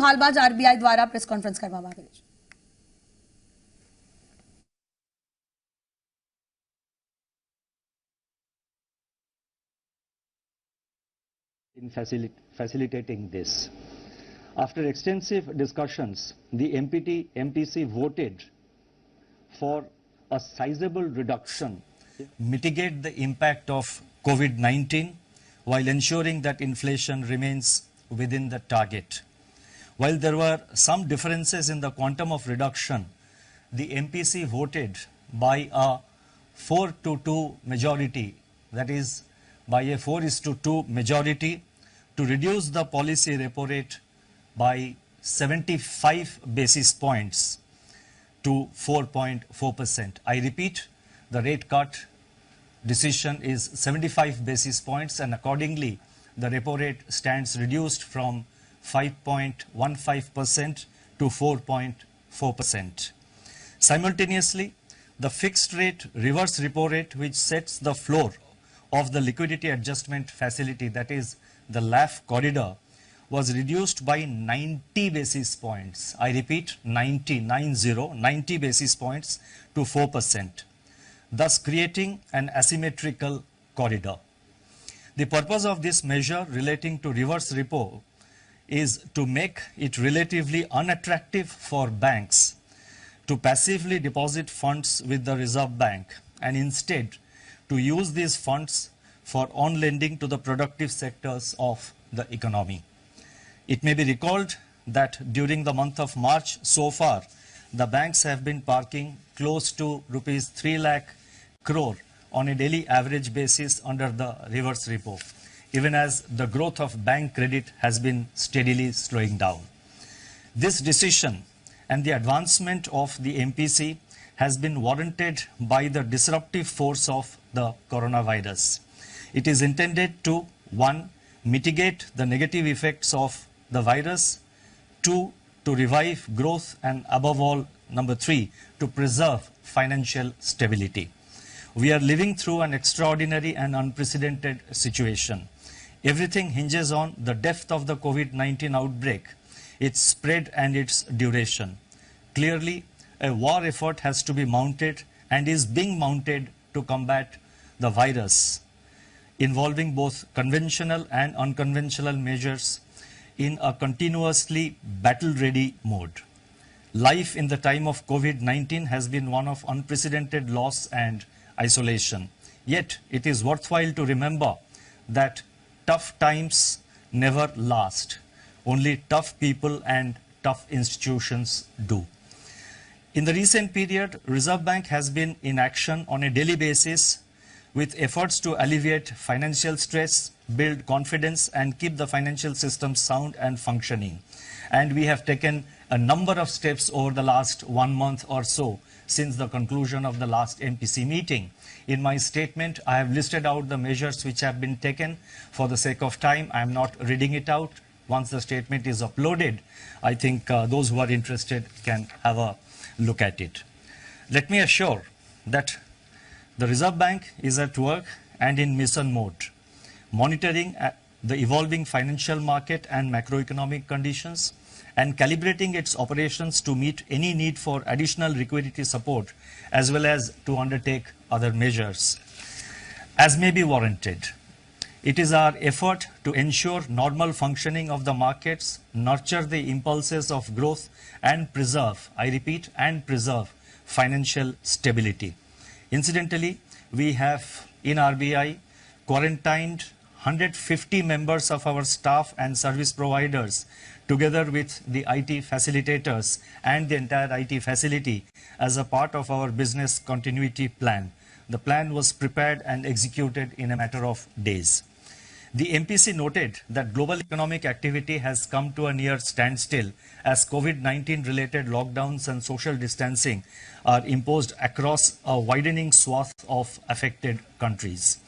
हाल बाद आरबीआई द्वारा press conference करवामां आवेली छे। In facilitating this. After extensive discussions, the MPC voted for a sizable reduction, mitigate the impact of COVID-19 while ensuring that inflation remains within the target. While there were some differences in the quantum of reduction, the MPC voted by a 4-2 majority, that is by a 4:2 majority, to reduce the policy repo rate by 75 basis points to 4.4%. I repeat, the rate cut decision is 75 basis points, and accordingly the repo rate stands reduced from 5.15% to 4.4%. Simultaneously, the fixed rate reverse repo rate, which sets the floor of the liquidity adjustment facility, that is the LAF corridor, was reduced by 90 basis points. I repeat, 90 basis points to 4%, thus creating an asymmetrical corridor. The purpose of this measure relating to reverse repo is to make it relatively unattractive for banks to passively deposit funds with the Reserve Bank and instead to use these funds for on-lending to the productive sectors of the economy. It may be recalled that during the month of March so far, the banks have been parking close to rupees 3 lakh crore on a daily average basis under the reverse repo, even as the growth of bank credit has been steadily slowing down. This decision and the advancement of the MPC has been warranted by the disruptive force of the coronavirus. It is intended to, 1, mitigate the negative effects of the virus, 2, to revive growth, and above all, number 3, to preserve financial stability. We are living through an extraordinary and unprecedented situation. Everything hinges on the depth of the COVID-19 outbreak, its spread and its duration. Clearly, a war effort has to be mounted and is being mounted to combat the virus, involving both conventional and unconventional measures in a continuously battle-ready mode. Life in the time of COVID-19 has been one of unprecedented loss and isolation. Yet, it is worthwhile to remember that tough times never last. Only tough people and tough institutions do. In the recent period, Reserve Bank has been in action on a daily basis with efforts to alleviate financial stress, build confidence, and keep the financial system sound and functioning. And we have taken a number of steps over the last 1 month or so since the conclusion of the last MPC meeting. In my statement, I have listed out the measures which have been taken. For the sake of time, I am not reading it out. Once the statement is uploaded, I think those who are interested can have a look at it. Let me assure that the Reserve Bank is at work and in mission mode, monitoring the evolving financial market and macroeconomic conditions and calibrating its operations to meet any need for additional liquidity support, as well as to undertake other measures as may be warranted. It is our effort to ensure normal functioning of the markets, nurture the impulses of growth, and preserve, I repeat, and preserve financial stability. Incidentally, we have in RBI quarantined 150 members of our staff and service providers together with the IT facilitators and the entire IT facility as a part of our business continuity plan. The plan was prepared and executed in a matter of days. The MPC noted that global economic activity has come to a near standstill as COVID-19 related lockdowns and social distancing are imposed across a widening swath of affected countries.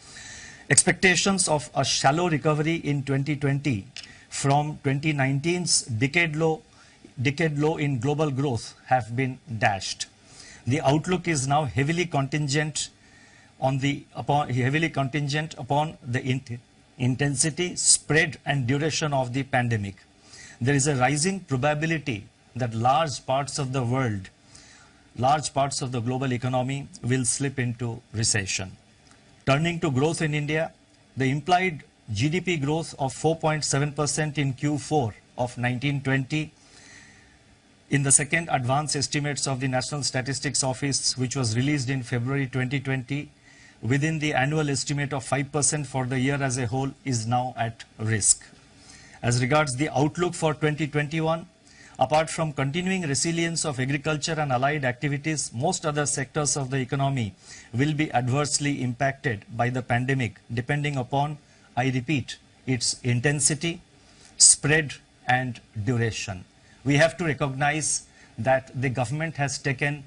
Expectations of a shallow recovery in 2020 from 2019's decade low in global growth have been dashed. The outlook is now heavily contingent upon the intensity, spread, and duration of the pandemic. there is a rising probability that large parts of the world, large parts of the global economy will slip into recession. Turning to growth in India, the implied GDP growth of 4.7% in Q4 of 1920 in the second advance estimates of the National Statistics Office, which was released in February 2020, within the annual estimate of 5% for the year as a whole, is now at risk. As regards the outlook for 2021, apart from continuing resilience of agriculture and allied activities, most other sectors of the economy will be adversely impacted by the pandemic, depending upon, I repeat, its intensity, spread, and duration. We have to recognize that the government has taken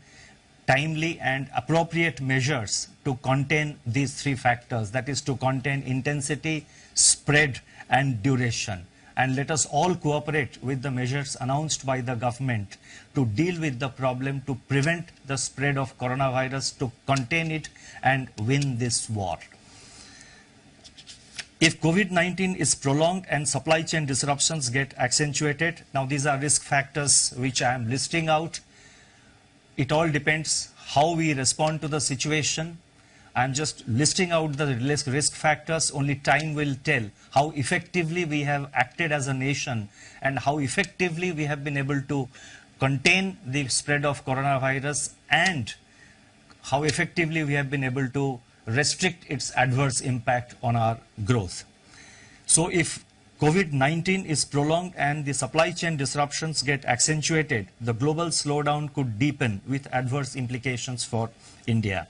timely and appropriate measures to contain these three factors, that is, to contain intensity, spread, and duration. And let us all cooperate with the measures announced by the government to deal with the problem, to prevent the spread of coronavirus, to contain it and win this war. If COVID-19 is prolonged and supply chain disruptions get accentuated, now these are risk factors which I am listing out. It all depends how we respond to the situation. I am just listing out the risk factors. Only time will tell how effectively we have acted as a nation and how effectively we have been able to contain the spread of coronavirus and how effectively we have been able to restrict its adverse impact on our growth. So if COVID-19 is prolonged and the supply chain disruptions get accentuated, the global slowdown could deepen with adverse implications for India.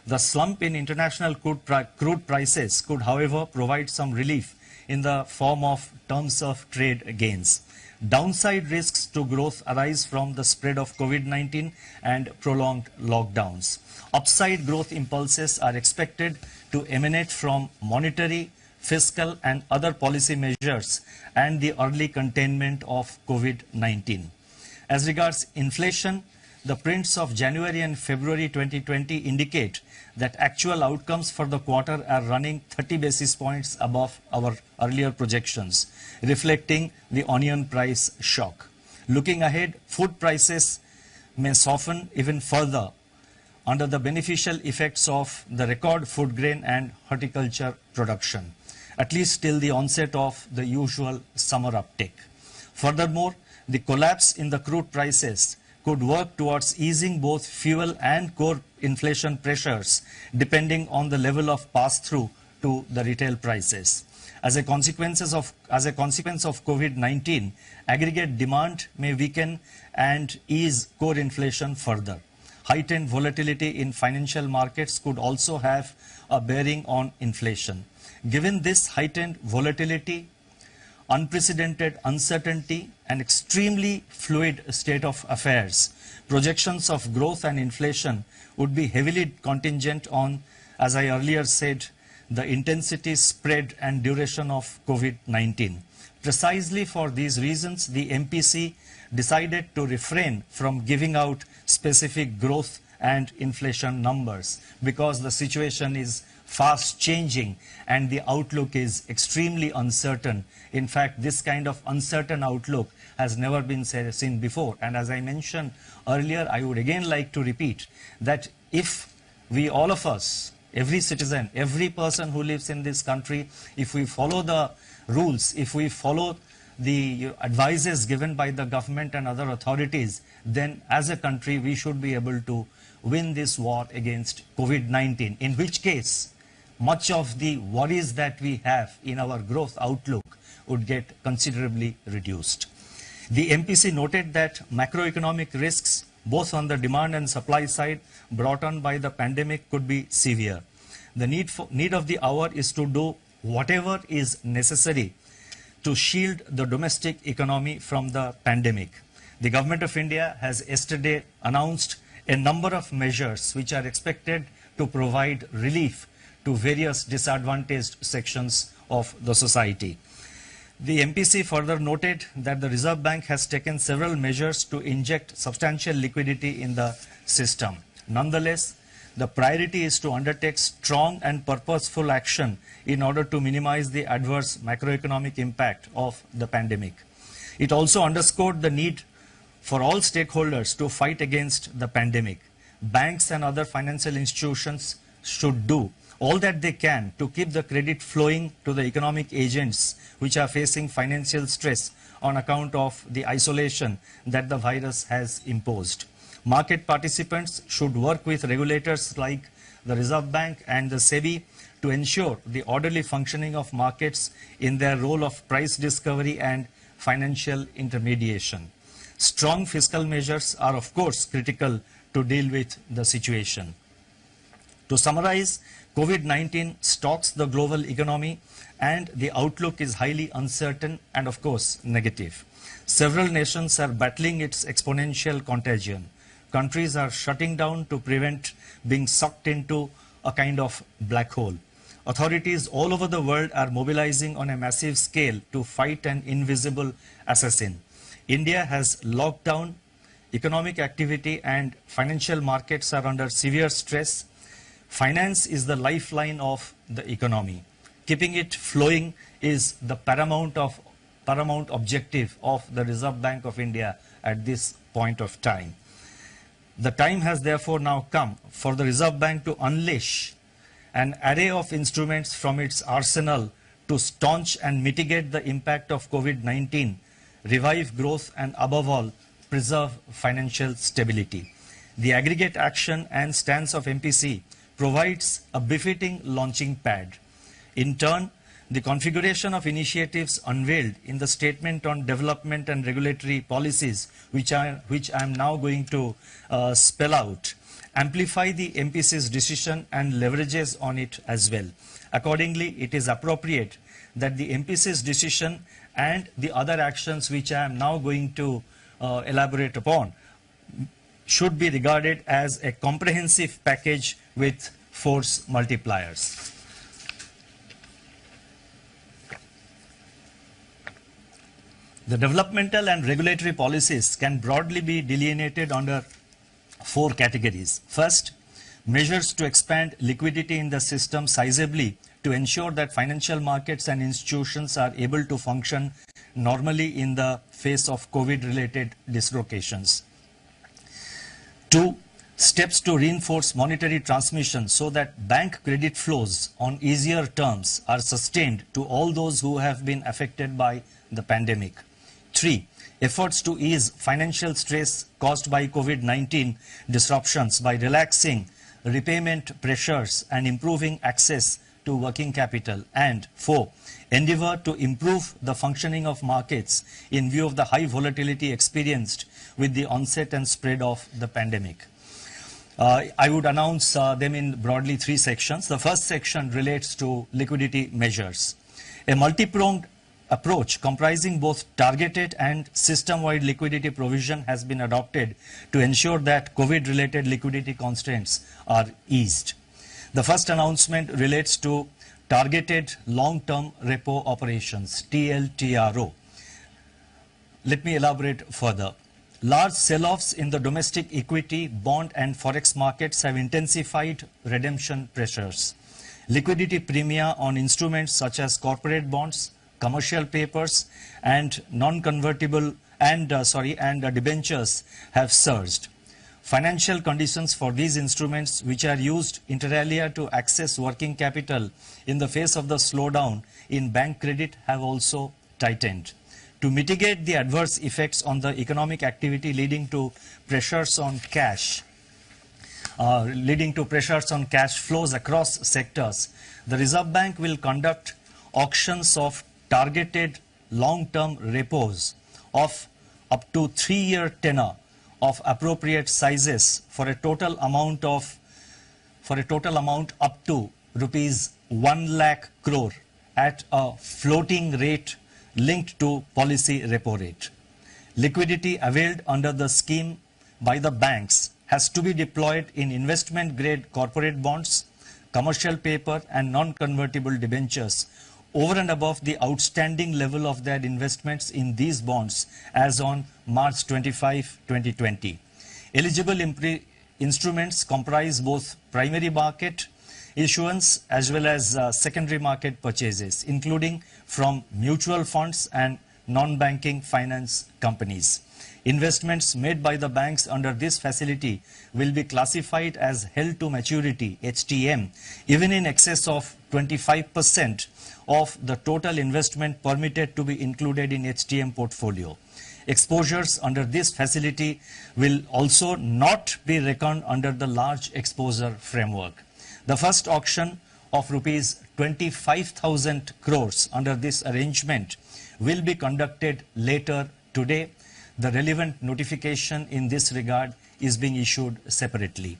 The slump in international crude prices could, however, provide some relief in the form of terms of trade gains. Downside risks to growth arise from the spread of COVID-19 and prolonged lockdowns. Upside growth impulses are expected to emanate from monetary, fiscal, and other policy measures and the early containment of COVID-19. As regards inflation, the prints of January and February 2020 indicate that actual outcomes for the quarter are running 30 basis points above our earlier projections, reflecting the onion price shock. Looking ahead, food prices may soften even further under the beneficial effects of the record food grain and horticulture production, at least till the onset of the usual summer uptick. Furthermore, the collapse in the crude prices could work towards easing both fuel and core inflation pressures, depending on the level of pass-through to the retail prices. As a consequence of COVID-19, aggregate demand may weaken and ease core inflation further. Heightened volatility in financial markets could also have a bearing on inflation. Given this heightened volatility, unprecedented uncertainty, and extremely fluid state of affairs, projections of growth and inflation would be heavily contingent on, as I earlier said, the intensity, spread, and duration of COVID-19. Precisely for these reasons, the MPC decided to refrain from giving out specific growth and inflation numbers because the situation is fast changing and the outlook is extremely uncertain. In fact, this kind of uncertain outlook has never been seen before. And as I mentioned earlier, I would again like to repeat that if we, all of us, every citizen, every person who lives in this country, if we follow the rules, if we follow the advices given by the government and other authorities, then as a country we should be able to win this war against COVID-19, in which case much of the worries that we have in our growth outlook would get considerably reduced. The MPC noted that macroeconomic risks, both on the demand and supply side, brought on by the pandemic could be severe. The need of the hour is to do whatever is necessary to shield the domestic economy from the pandemic. The Government of India has yesterday announced a number of measures which are expected to provide relief to various disadvantaged sections of the society. The MPC further noted that the Reserve Bank has taken several measures to inject substantial liquidity in the system. Nonetheless, the priority is to undertake strong and purposeful action in order to minimize the adverse macroeconomic impact of the pandemic. It also underscored the need for all stakeholders to fight against the pandemic. Banks and other financial institutions should do all that they can to keep the credit flowing to the economic agents which are facing financial stress on account of the isolation that the virus has imposed. Market participants should work with regulators like the Reserve Bank and the SEBI to ensure the orderly functioning of markets in their role of price discovery and financial intermediation. Strong fiscal measures are of course critical to deal with the situation. To summarize, COVID-19 stalks the global economy and the outlook is highly uncertain and of course negative. Several nations are battling its exponential contagion. Countries are shutting down to prevent being sucked into a kind of black hole. Authorities all over the world are mobilizing on a massive scale to fight an invisible assassin. India has locked down economic activity and financial markets are under severe stress. Finance is the lifeline of the economy. Keeping it flowing is the paramount objective of the Reserve Bank of India at this point of time. The time has therefore now come for the Reserve Bank to unleash an array of instruments from its arsenal to staunch and mitigate the impact of COVID-19, revive growth and above all, preserve financial stability. The aggregate action and stance of MPC provides a befitting launching pad. In turn, the configuration of initiatives unveiled in the Statement on Development and Regulatory Policies, which I am now going to spell out, amplify the MPC's decision and leverages on it as well. Accordingly, it is appropriate that the MPC's decision and the other actions which I am now going to elaborate upon should be regarded as a comprehensive package with force multipliers. The developmental and regulatory policies can broadly be delineated under 4 categories. First, measures to expand liquidity in the system sizably to ensure that financial markets and institutions are able to function normally in the face of COVID-related dislocations. 2, steps to reinforce monetary transmission so that bank credit flows on easier terms are sustained to all those who have been affected by the pandemic. 3, efforts to ease financial stress caused by COVID-19 disruptions by relaxing repayment pressures and improving access to working capital. And 4, endeavor to improve the functioning of markets in view of the high volatility experienced with the onset and spread of the pandemic. I would announce them in broadly 3 sections. The first section relates to liquidity measures. A multi-pronged approach comprising both targeted and system-wide liquidity provision has been adopted to ensure that COVID-related liquidity constraints are eased. The first announcement relates to targeted long-term repo operations, TLTRO. Let me elaborate further. Large sell-offs in the domestic equity, bond and forex markets have intensified redemption pressures. Liquidity premia on instruments such as corporate bonds, commercial papers and non-convertible and debentures have surged. Financial conditions for these instruments, which are used inter alia to access working capital in the face of the slowdown in bank credit, have also tightened. To mitigate the adverse effects on the economic activity leading to pressures on cash flows across sectors, the Reserve Bank will conduct auctions of targeted long-term repos of up to 3-year tenor of appropriate sizes for a total amount up to rupees 1 lakh crore at a floating rate linked to policy repo rate. Liquidity availed under the scheme by the banks has to be deployed in investment-grade corporate bonds, commercial paper and non-convertible debentures over and above the outstanding level of their investments in these bonds as on March 25, 2020. Eligible instruments comprise both primary market issuance as well as secondary market purchases, including from mutual funds and non-banking finance companies. Investments made by the banks under this facility will be classified as held to maturity (HTM), even in excess of 25% of the total investment permitted to be included in HTM portfolio. Exposures under this facility will also not be reckoned under the large exposure framework. The first auction of rupees 25,000 crores under this arrangement will be conducted later today. The relevant notification in this regard is being issued separately.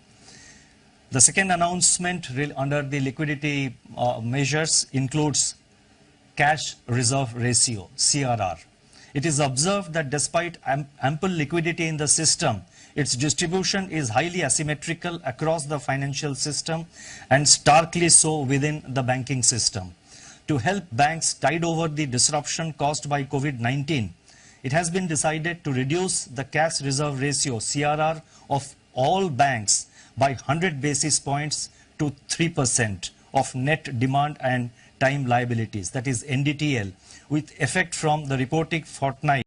The second announcement under the liquidity measures includes cash reserve ratio, CRR. It is observed that despite ample liquidity in the system, its distribution is highly asymmetrical across the financial system and starkly so within the banking system. To help banks tide over the disruption caused by COVID-19, it has been decided to reduce the cash reserve ratio, CRR, of all banks by 100 basis points to 3% of net demand and time liabilities, that is NDTL, with effect from the reporting fortnight